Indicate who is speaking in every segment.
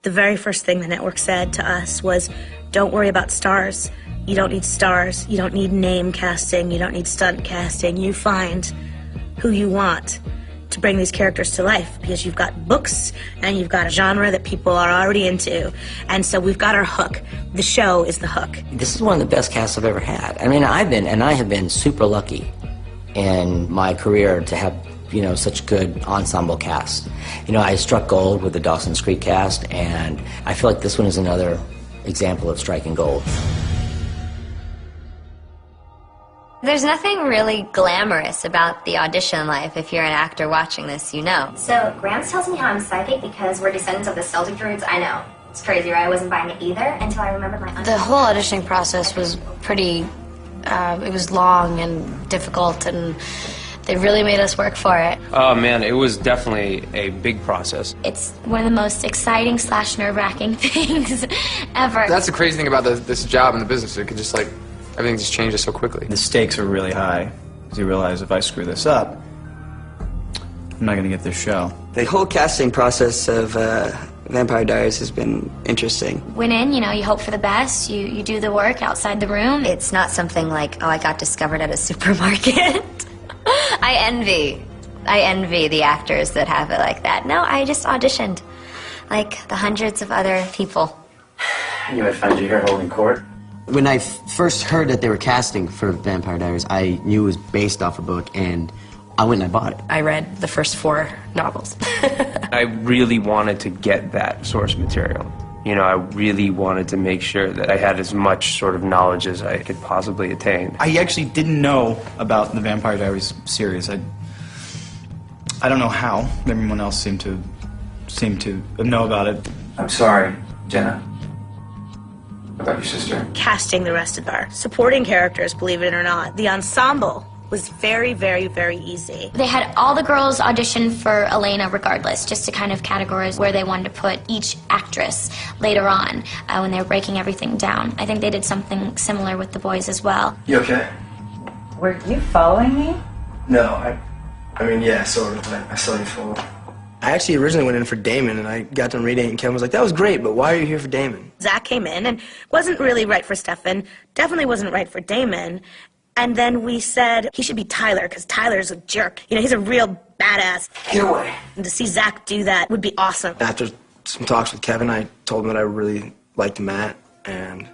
Speaker 1: The very first thing the network said to us was, don't worry about stars. You don't need stars. You don't need name casting. You don't need stunt casting. You find who you want to bring these characters to life, because you've got books and you've got a genre that people are already into. And so we've got our hook. The show is the hook.
Speaker 2: This is one of the best casts I've ever had. I mean, I have been super lucky in my career to have, you know, such good ensemble cast. You know, I struck gold with the Dawson's Creek cast, and I feel like this one is another example of striking gold.
Speaker 3: There's nothing really glamorous about the audition life. If you're an actor watching this, you know.
Speaker 4: So Grams tells me how I'm psychic because we're descendants of the Celtic Druids. I know. It's crazy, right? I wasn't buying it either until I remembered my
Speaker 3: The whole auditioning process was pretty, it was long and difficult, and they really made us work for it.
Speaker 5: Oh man, it was definitely a big process.
Speaker 3: It's one of the most exciting / nerve-wracking things ever.
Speaker 6: That's the crazy thing about this job and the business. It could just like, everything just changes so quickly.
Speaker 7: The stakes are really high, because you realize if I screw this up, I'm not going to get this show.
Speaker 8: The whole casting process of Vampire Diaries has been interesting.
Speaker 3: Went in, you know, you hope for the best, you do the work outside the room.
Speaker 9: It's not something like, oh, I got discovered at a supermarket.
Speaker 3: I envy the actors that have it like that. No, I just auditioned, like the hundreds of other people.
Speaker 10: I knew I'd find you here holding court.
Speaker 11: When I first heard that they were casting for Vampire Diaries, I knew it was based off a book, and I went and I bought it.
Speaker 12: I read the first 4 novels.
Speaker 5: I really wanted to get that source material. You know, I really wanted to make sure that I had as much sort of knowledge as I could possibly attain.
Speaker 7: I actually didn't know about the Vampire Diaries series. I don't know how. Everyone else seemed to know about it.
Speaker 10: I'm sorry, Jenna. About your sister.
Speaker 1: Casting the rest of our supporting characters, believe it or not, the ensemble was very, very, very easy.
Speaker 3: They had all the girls audition for Elena regardless, just to kind of categorize where they wanted to put each actress later on when they were breaking everything down. I think they did something similar with the boys as well.
Speaker 10: You okay?
Speaker 13: Were you following me?
Speaker 10: No, I mean, yeah, sort of. I saw you fall.
Speaker 8: I actually originally went in for Damon, and I got done reading it, and Kevin was like, that was great, but why are you here for Damon?
Speaker 1: Zach came in and wasn't really right for Stefan, definitely wasn't right for Damon, and then we said he should be Tyler, because Tyler's a jerk. You know, he's a real badass.
Speaker 10: Get away.
Speaker 1: And to see Zach do that would be awesome.
Speaker 8: After some talks with Kevin, I told him that I really liked Matt, and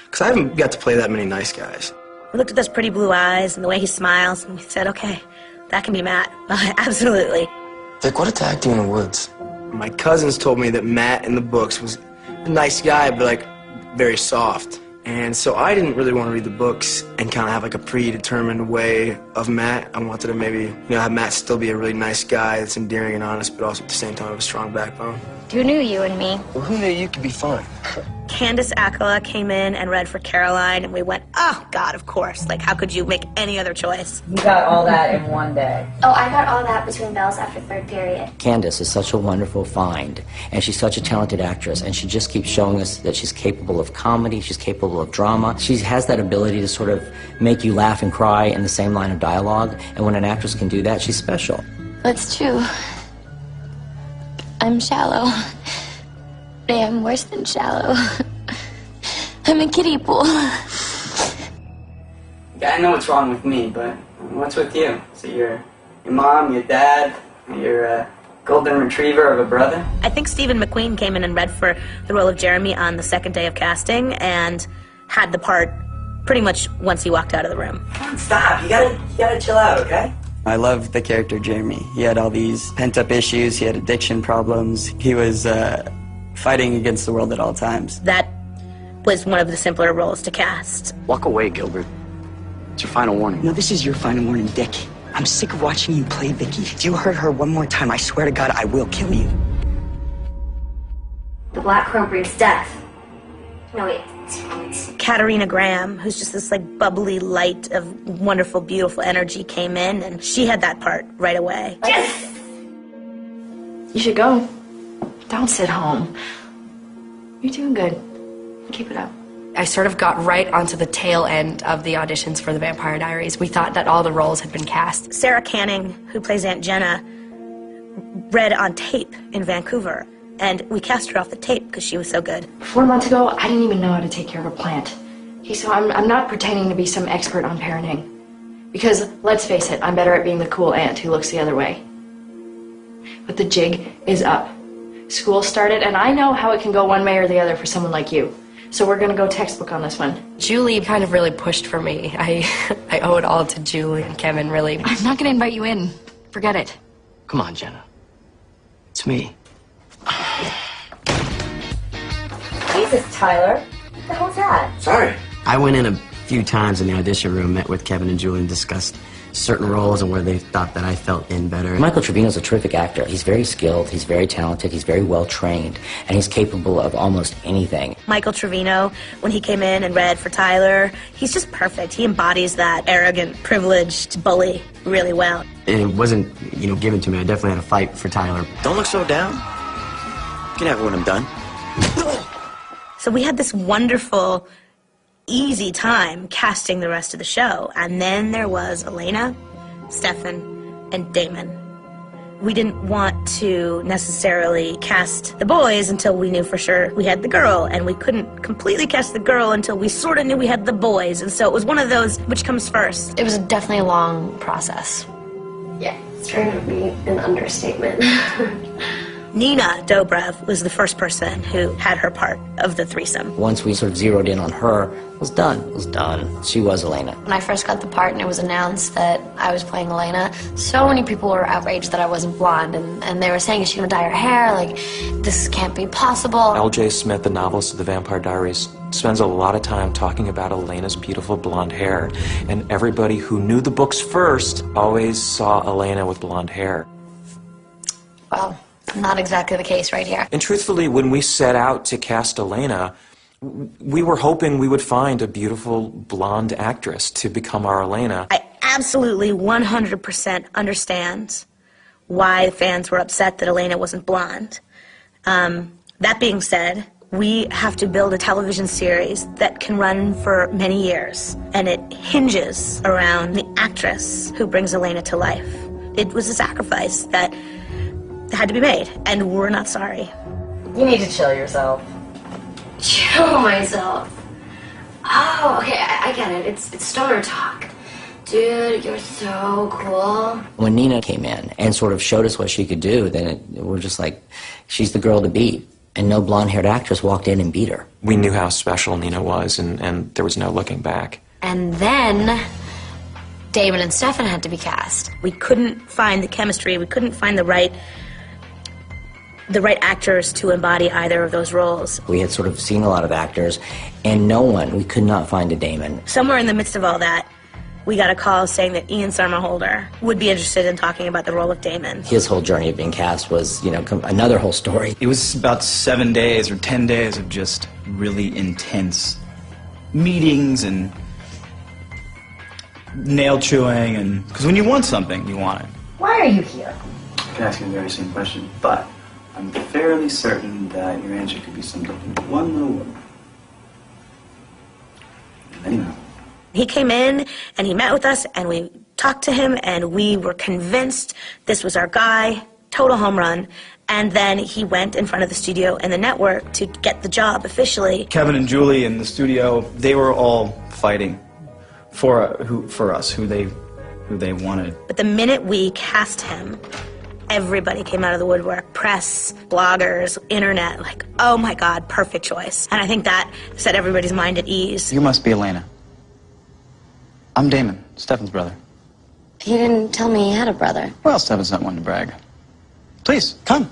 Speaker 8: because I haven't got to play that many nice guys.
Speaker 1: We looked at those pretty blue eyes and the way he smiles, and we said, okay, that can be Matt. Absolutely.
Speaker 10: Dick, what attacked you in the woods?
Speaker 8: My cousins told me that Matt in the books was a nice guy, but like very soft. And so I didn't really want to read the books and kind of have like a predetermined way of Matt. I wanted to maybe, you know, have Matt still be a really nice guy that's endearing and honest, but also at the same time have a strong backbone.
Speaker 3: Who knew you and me?
Speaker 10: Well, who knew you could be fun?
Speaker 1: Candace Akala came in and read for Caroline, and we went, oh, God, of course. Like, how could you make any other choice?
Speaker 13: You got all that in one day.
Speaker 4: Oh, I got all that between bells after 3rd period.
Speaker 2: Candace is such a wonderful find, and she's such a talented actress, and she just keeps showing us that she's capable of comedy, she's capable of drama. She has that ability to sort of make you laugh and cry in the same line of dialogue, and when an actress can do that, she's special.
Speaker 3: That's true. I'm shallow. I am worse than shallow. I'm a kiddie pool.
Speaker 8: I know what's wrong with me, but what's with you? So your mom, your dad, your golden retriever of a brother?
Speaker 1: I think Stephen McQueen came in and read for the role of Jeremy on the 2nd day of casting and had the part pretty much once he walked out of the room.
Speaker 8: Come on, stop. You gotta chill out, okay? I love the character Jeremy. He had all these pent-up issues. He had addiction problems. He was fighting against the world at all times.
Speaker 1: That was one of the simpler roles to cast.
Speaker 11: Walk away, Gilbert. It's your final warning.
Speaker 14: No, this is your final warning, Dick. I'm sick of watching you play Vicky. If you hurt her one more time, I swear to God, I will kill you.
Speaker 4: The Black Crow breeds death. No, wait.
Speaker 1: Katarina Graham, who's just this like bubbly light of wonderful, beautiful energy, came in, and she had that part right away.
Speaker 12: Yes! You should go. Don't sit home. You're doing good. Keep it up. I sort of got right onto the tail end of the auditions for the Vampire Diaries. We thought that all the roles had been cast.
Speaker 1: Sarah Canning, who plays Aunt Jenna, read on tape in Vancouver And we cast her off the tape because she was so good.
Speaker 12: 4 months ago, I didn't even know how to take care of a plant. Okay, so I'm not pretending to be some expert on parenting. Because, let's face it, I'm better at being the cool aunt who looks the other way. But the jig is up. School started, and I know how it can go one way or the other for someone like you. So we're gonna go textbook on this one. Julie kind of really pushed for me. I owe it all to Julie and Kevin, really. I'm not gonna invite you in. Forget it.
Speaker 11: Come on, Jenna. It's me.
Speaker 13: Jesus, Tyler. What the hell's that?
Speaker 8: Sorry.
Speaker 11: I went in a few times in the audition room, met with Kevin and Julie, and discussed certain roles and where they thought that I felt in better.
Speaker 2: Michael Trevino's a terrific actor. He's very skilled, he's very talented, he's very well trained, and he's capable of almost anything.
Speaker 1: Michael Trevino, when he came in and read for Tyler, he's just perfect. He embodies that arrogant, privileged bully really well.
Speaker 11: And it wasn't, given to me. I definitely had to fight for Tyler.
Speaker 15: Don't look so down. You can have it when I'm done.
Speaker 1: So we had this wonderful, easy time casting the rest of the show. And then there was Elena, Stefan, and Damon. We didn't want to necessarily cast the boys until we knew for sure we had the girl, and we couldn't completely cast the girl until we sort of knew we had the boys, and so it was one of those, which comes first?
Speaker 12: It was definitely a long process.
Speaker 16: Yeah, it's trying to be an understatement.
Speaker 1: Nina Dobrev was the first person who had her part of the threesome.
Speaker 2: Once we sort of zeroed in on her, it was done. It was done. She was Elena.
Speaker 3: When I first got the part and it was announced that I was playing Elena, so many people were outraged that I wasn't blonde, and they were saying, is she gonna dye her hair? Like, this can't be possible.
Speaker 17: L.J. Smith, the novelist of the Vampire Diaries, spends a lot of time talking about Elena's beautiful blonde hair, and everybody who knew the books first always saw Elena with blonde hair.
Speaker 3: Well, not exactly the case right here.
Speaker 17: And truthfully, when we set out to cast Elena, we were hoping we would find a beautiful blonde actress to become our Elena.
Speaker 1: I absolutely 100% understand why fans were upset that Elena wasn't blonde. That being said, we have to build a television series that can run for many years, and it hinges around the actress who brings Elena to life. It was a sacrifice that had to be made, and we're not sorry.
Speaker 13: You need to chill yourself.
Speaker 16: Chill myself. Oh, okay, I get it. It's stoner talk. Dude, you're so cool.
Speaker 2: When Nina came in and sort of showed us what she could do, then we're just like, she's the girl to beat. And no blonde-haired actress walked in and beat her.
Speaker 17: We knew how special Nina was, and there was no looking back.
Speaker 3: And then Damon and Stefan had to be cast.
Speaker 1: We couldn't find the chemistry, we couldn't find the right actors to embody either of those roles.
Speaker 2: We had sort of seen a lot of actors, and we could not find a Damon.
Speaker 1: Somewhere in the midst of all that, we got a call saying that Ian Somerhalder would be interested in talking about the role of Damon.
Speaker 2: His whole journey of being cast was, another whole story.
Speaker 7: It was about 7 days or 10 days of just really intense meetings and nail chewing, and because when you want something, you want it.
Speaker 13: Why are you here?
Speaker 10: I can ask you the very same question, but I'm fairly certain that your answer could be summed up in one little word. Anyway.
Speaker 1: He came in and he met with us and we talked to him and we were convinced this was our guy, total home run. And then he went in front of the studio and the network to get the job officially.
Speaker 7: Kevin and Julie in the studio, they were all fighting for us, who they wanted.
Speaker 1: But the minute we cast him, everybody came out of the woodwork. Press, bloggers, internet, like, oh my God, perfect choice. And I think that set everybody's mind at ease.
Speaker 7: You must be Elena. I'm Damon, Stefan's brother.
Speaker 3: He didn't tell me he had a brother.
Speaker 7: Well, Stefan's not one to brag. Please, come.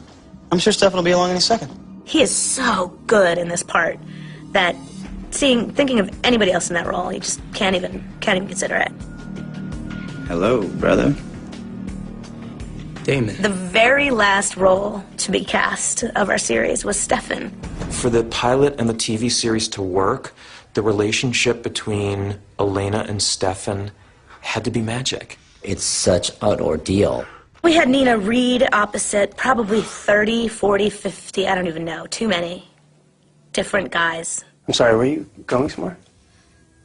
Speaker 7: I'm sure Stefan will be along any second.
Speaker 1: He is so good in this part that thinking of anybody else in that role, you just can't even consider it.
Speaker 7: Hello, brother.
Speaker 8: Damon.
Speaker 1: The very last role to be cast of our series was Stefan.
Speaker 17: For the pilot and the TV series to work, the relationship between Elena and Stefan had to be magic.
Speaker 2: It's such an ordeal.
Speaker 1: We had Nina read opposite probably 30, 40, 50, I don't even know, too many different guys.
Speaker 8: I'm sorry, were you going somewhere?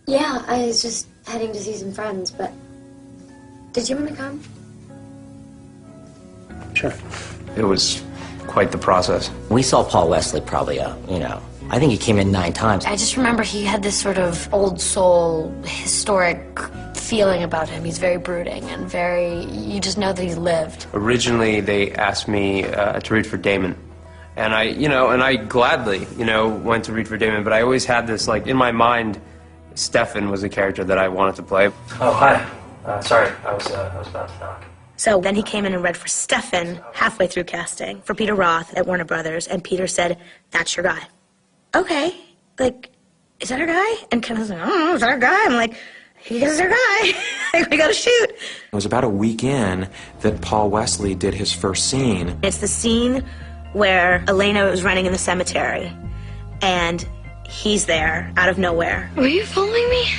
Speaker 16: Yeah, I was just heading to see some friends, but did you want to come?
Speaker 8: Sure.
Speaker 17: It was
Speaker 5: quite the process.
Speaker 2: We saw Paul Wesley probably, I think he came in 9 times.
Speaker 12: I just remember he had this sort of old soul, historic feeling about him. He's very brooding and very, you just know that he's lived.
Speaker 5: Originally, they asked me to read for Damon. And I gladly, went to read for Damon, but I always had this, like, in my mind, Stefan was a character that I wanted to play.
Speaker 18: Oh, hi. Sorry, I was about to knock.
Speaker 1: So then he came in and read for Stefan halfway through casting for Peter Roth at Warner Brothers, and Peter said, "That's your guy." Okay, like, is that our guy? And Ken was like, "I don't know, is that our guy?" I'm like, "He is our guy." Like, we gotta shoot.
Speaker 17: It was about a week in that Paul Wesley did his first scene.
Speaker 1: It's the scene where Elena was running in the cemetery, and he's there out of nowhere.
Speaker 16: Were you filming me?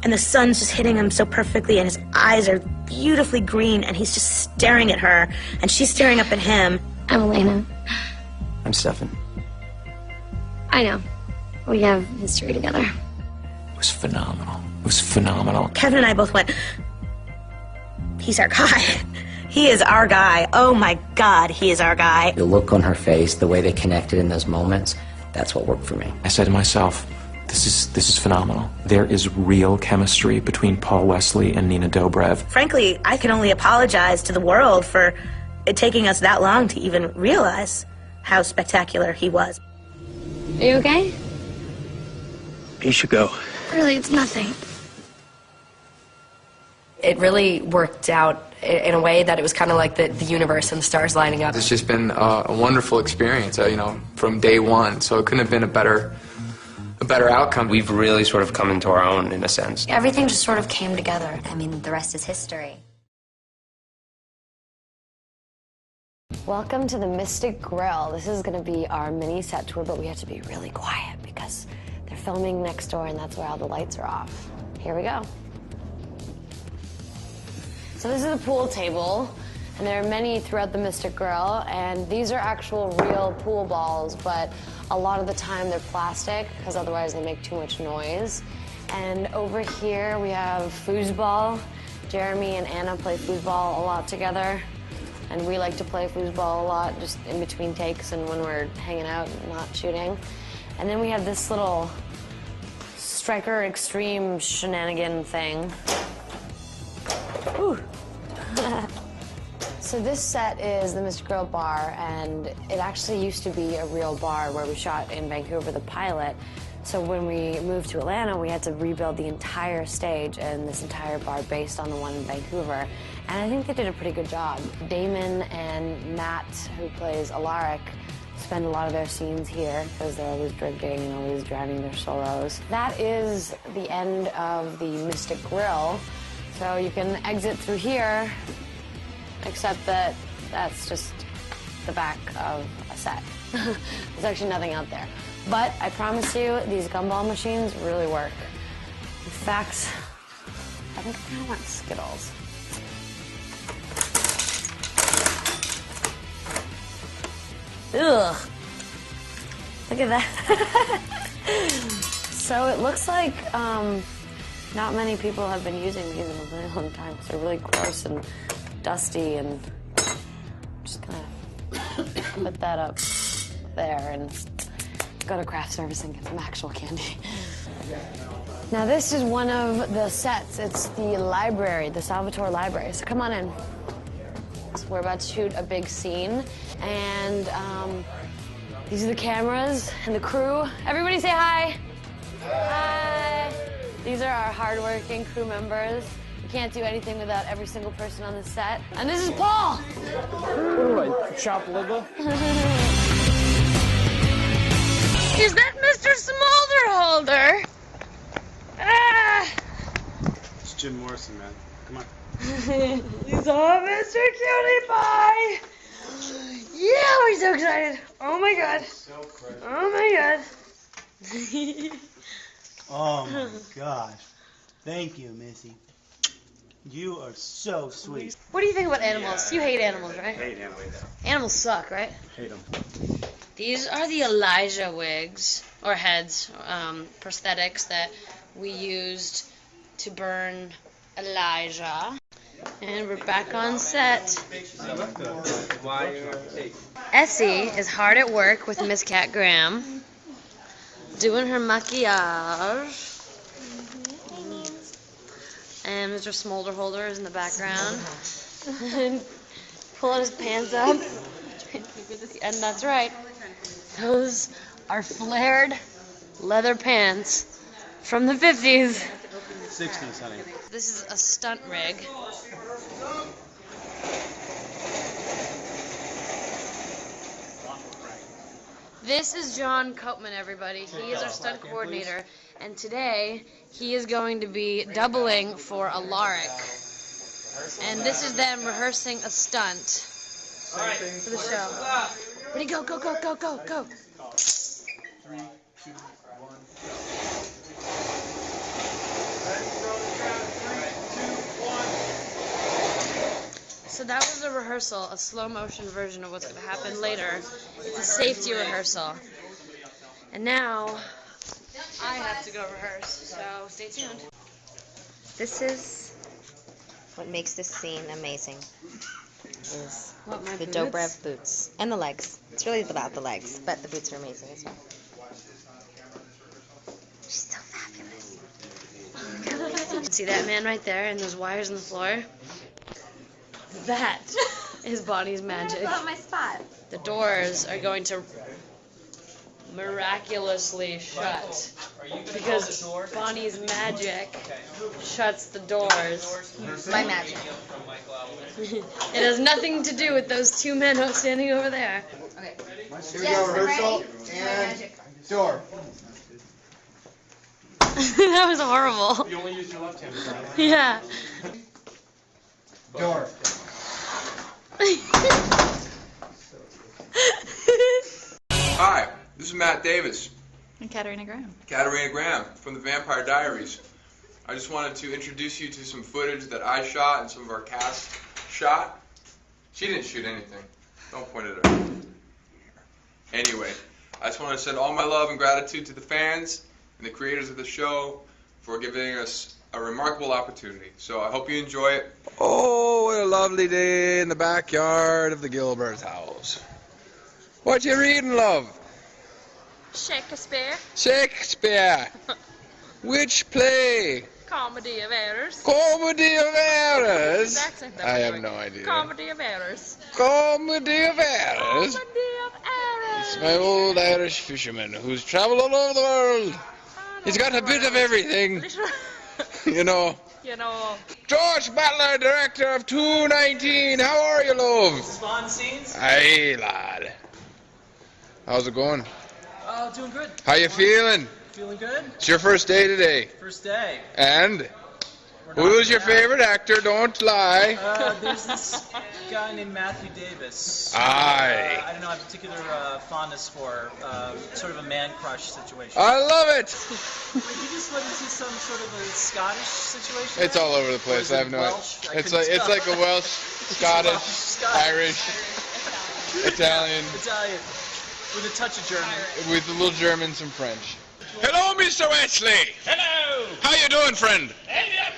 Speaker 1: And the sun's just hitting him so perfectly, and his eyes are beautifully green, and he's just staring at her, and she's staring up at him.
Speaker 16: I'm Elena.
Speaker 2: I'm Stefan.
Speaker 16: I know. We have history together.
Speaker 17: It was phenomenal. It was phenomenal.
Speaker 1: Kevin and I both went, he's our guy. He is our guy. Oh my God, he is our guy.
Speaker 2: The look on her face, the way they connected in those moments, that's what worked for me.
Speaker 17: I said to myself, this is phenomenal. There is real chemistry between Paul Wesley and Nina Dobrev.
Speaker 1: Frankly, I can only apologize to the world for it taking us that long to even realize how spectacular he was.
Speaker 16: Are you okay?
Speaker 15: You should go.
Speaker 16: Really, it's nothing.
Speaker 12: It really worked out in a way that it was kind of like the universe and the stars lining up.
Speaker 6: It's just been a wonderful experience, from day one. So it couldn't have been a better outcome.
Speaker 5: We've really sort of come into our own, in a sense.
Speaker 12: Everything just sort of came together.
Speaker 9: I mean, the rest is history.
Speaker 19: Welcome to the Mystic Grill. This is going to be our mini set tour, but we have to be really quiet because they're filming next door and that's where all the lights are off. Here we go. So this is a pool table, and there are many throughout the Mystic Grill, and these are actual real pool balls, but a lot of the time they're plastic because otherwise they make too much noise. And over here we have foosball. Jeremy and Anna play foosball a lot together, and we like to play foosball a lot just in between takes and when we're hanging out and not shooting. And then we have this little Striker Extreme shenanigan thing. Ooh. So this set is the Mystic Grill bar, and it actually used to be a real bar where we shot in Vancouver, the pilot. So when we moved to Atlanta, we had to rebuild the entire stage and this entire bar based on the one in Vancouver. And I think they did a pretty good job. Damon and Matt, who plays Alaric, spend a lot of their scenes here because they're always drinking and always drowning their sorrows. That is the end of the Mystic Grill. So you can exit through here, except that that's just the back of a set. There's actually nothing out there. But I promise you, these gumball machines really work. In fact, I think I kind of want Skittles. Ugh. Look at that. So it looks like not many people have been using these in a very long time. So they're really gross and dusty, and I'm just gonna put that up there and go to craft service and get some actual candy. Now this is one of the sets. It's the library, the Salvatore Library. So come on in. So we're about to shoot a big scene, and these are the cameras and the crew. Everybody say hi. Hi. These are our hardworking crew members. We can't do anything without every single person on the set. And this is Paul.
Speaker 20: What do I chop liver?
Speaker 16: Is that Mr. Smolderholder? Ah!
Speaker 20: It's Jim Morrison, man. Come on.
Speaker 16: He's all Mr. Cutie Pie! Yeah, we're so excited. Oh my god. Oh my god.
Speaker 20: Oh my gosh. Thank you, Missy. You are so sweet.
Speaker 16: What do you think about animals? You hate animals, right?
Speaker 20: I hate animals.
Speaker 16: Animals suck, right?
Speaker 20: Hate them.
Speaker 16: These are the Elijah wigs, or heads, prosthetics that we used to burn Elijah. And we're back on set. Essie is hard at work with Miss Cat Graham, doing her maquillage. And Mr. Smolderholder is in the background. Pulling his pants up. And that's right. Those are flared leather pants from the 50s.
Speaker 20: 60s, honey.
Speaker 16: This is a stunt rig. This is John Copeman, everybody. He is our stunt coordinator. And today, he is going to be doubling for Alaric. And this is them rehearsing a stunt for the show. Ready, go, go, go, go, go, go.
Speaker 20: 3, 2, 1.
Speaker 16: So that was a rehearsal, a slow motion version of what's going to happen later. It's a safety rehearsal. And now, I have to go rehearse, so stay tuned.
Speaker 9: This is what makes this scene amazing. Is
Speaker 16: What, my
Speaker 9: the
Speaker 16: boots?
Speaker 9: Dobrev boots and the legs. It's really about the legs, but the boots are amazing as well. She's so fabulous.
Speaker 16: See that man right there and those wires on the floor? That is Bonnie's magic.
Speaker 9: That's not my spot.
Speaker 16: The doors are going to miraculously shut because Bonnie's magic shuts the doors.
Speaker 9: My magic.
Speaker 16: It has nothing to do with those two men standing over there.
Speaker 9: Okay.
Speaker 21: Here we go, rehearsal, and door.
Speaker 16: That was horrible.
Speaker 20: You only use your left hand.
Speaker 16: Yeah.
Speaker 21: Door.
Speaker 22: Hi, this is Matt Davis.
Speaker 23: And Katarina Graham.
Speaker 22: Katarina Graham from the Vampire Diaries. I just wanted to introduce you to some footage that I shot and some of our cast shot. She didn't shoot anything. Don't point it at her. Anyway, I just want to send all my love and gratitude to the fans and the creators of the show for giving us a remarkable opportunity. So I hope you enjoy it.
Speaker 24: Oh, what a lovely day in the backyard of the Gilbert house. What you reading, love?
Speaker 23: Shakespeare.
Speaker 24: Shakespeare. Which play?
Speaker 23: Comedy of Errors.
Speaker 24: Comedy of Errors?
Speaker 23: His accent, though,
Speaker 24: I have
Speaker 23: like,
Speaker 24: no idea.
Speaker 23: Comedy of Errors.
Speaker 24: Comedy of Errors?
Speaker 23: Comedy of Errors.
Speaker 24: It's my old Irish fisherman who's traveled all over the world. He's got a bit of everything. You know.
Speaker 23: You know.
Speaker 24: George Butler, director of 219. How are you, love?
Speaker 25: Spawn scenes?
Speaker 24: Hey, lad. How's it going?
Speaker 25: Doing good.
Speaker 24: How you feeling?
Speaker 25: Feeling good?
Speaker 24: It's your first day today.
Speaker 25: First day.
Speaker 24: And? Who's your favorite actor? Don't lie.
Speaker 25: There's this guy named Matthew Davis.
Speaker 24: Aye.
Speaker 25: I don't know, I have a particular fondness for sort of a man crush situation.
Speaker 24: I love it.
Speaker 25: Wait, you just went into some sort of a Scottish situation?
Speaker 24: It's all over the place. I have no idea. It's like a Welsh, Scottish, Irish, Italian.
Speaker 25: Italian. With a touch of German.
Speaker 24: With a little German, some French. Hello, Mr. Wesley.
Speaker 25: Hello.
Speaker 24: How you doing, friend?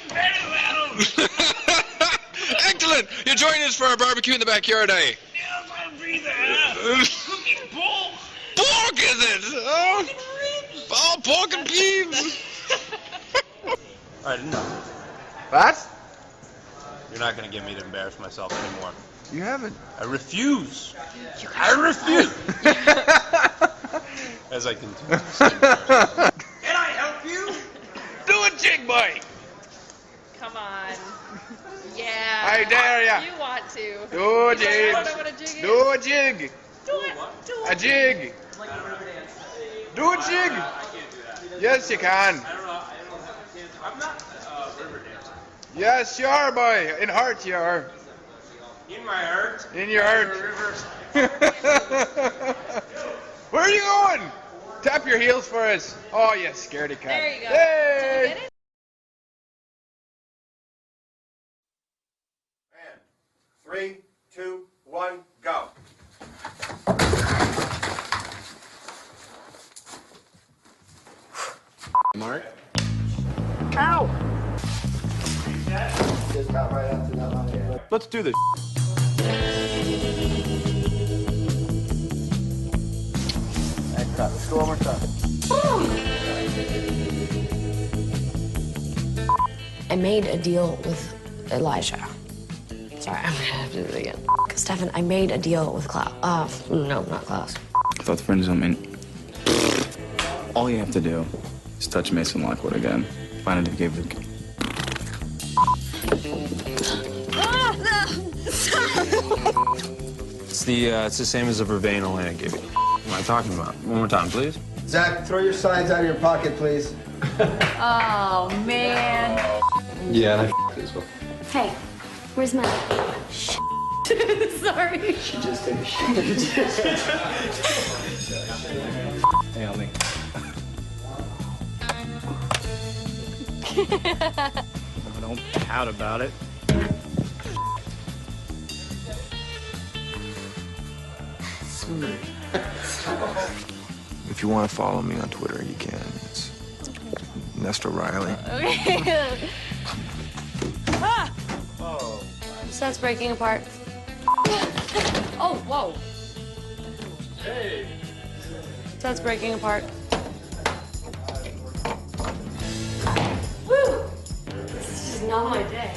Speaker 25: Very well.
Speaker 24: Excellent. You join us for our barbecue in the backyard, eh?
Speaker 25: Yes, I'll be there. Cooking pork.
Speaker 24: Pork, is it? Oh, pork and beans.
Speaker 5: All right, enough.
Speaker 24: What?
Speaker 5: You're not going to get me to embarrass myself anymore.
Speaker 24: You haven't.
Speaker 5: I refuse. I refuse. As I continue.
Speaker 25: Can I help you?
Speaker 24: Do a jig, boy.
Speaker 23: Come on. Yeah.
Speaker 24: I dare ya.
Speaker 23: You want to.
Speaker 24: Do a
Speaker 23: He's like,
Speaker 24: jig.
Speaker 23: I don't know what a jig is.
Speaker 24: Do a jig.
Speaker 23: Do it. Do it.
Speaker 24: A jig. Do a jig. Yes, you can.
Speaker 5: I'm not river dancing.
Speaker 24: Yes, you are, boy. In heart, you are.
Speaker 5: In my heart.
Speaker 24: In your heart. Where are you going? Tap your heels for us. Oh, you scaredy cat.
Speaker 23: There you go.
Speaker 24: Hey!
Speaker 23: Did you get it?
Speaker 26: And 3, 2, 1, go.
Speaker 11: Mark?
Speaker 26: Ow!
Speaker 21: got right after that line.
Speaker 3: Let's do this.
Speaker 21: Let's go one more time.
Speaker 19: I made a deal with Elijah. Sorry, I'm gonna have to do it again. Stefan, I made a deal with Klaus. No, not Klaus.
Speaker 4: I thought friend zone meant all you have to do is touch Mason Lockwood again. Find out if he gave the.
Speaker 5: It's the same as the vervain Elena gave you. What am I talking about? One more time, please.
Speaker 21: Zach, throw your signs out of your pocket, please.
Speaker 12: Oh, man.
Speaker 5: Yeah, and I as well.
Speaker 9: Hey, where's my...
Speaker 12: Sorry.
Speaker 21: She just took a shit.
Speaker 4: Hey, Ellie.
Speaker 3: Don't pout about it.
Speaker 7: If you want to follow me on Twitter, you can. It's Nestor Riley.
Speaker 12: Okay. Ah!
Speaker 20: Oh.
Speaker 19: Set's breaking apart. Oh, whoa.
Speaker 20: Hey.
Speaker 19: Set's breaking apart.
Speaker 12: Woo! This is not my day.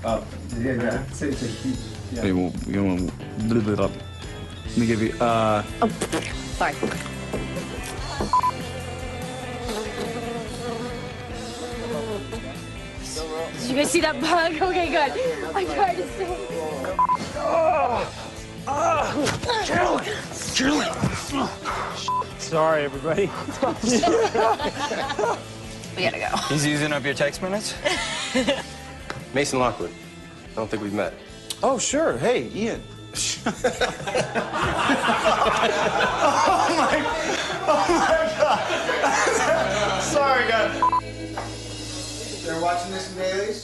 Speaker 4: Oh, yeah, it's a huge. Hey, well, you want to blah, blah, blah. Let me give you.
Speaker 19: Oh, sorry.
Speaker 12: Did you guys see that bug? Okay, good. I tried to stay.
Speaker 3: Sorry, everybody.
Speaker 12: We gotta go.
Speaker 10: He's using up your text minutes?
Speaker 5: Mason Lockwood. I don't think we've met.
Speaker 3: Oh, sure. Hey, Ian.
Speaker 21: Oh my God. Sorry, guys. They're watching this in dailies?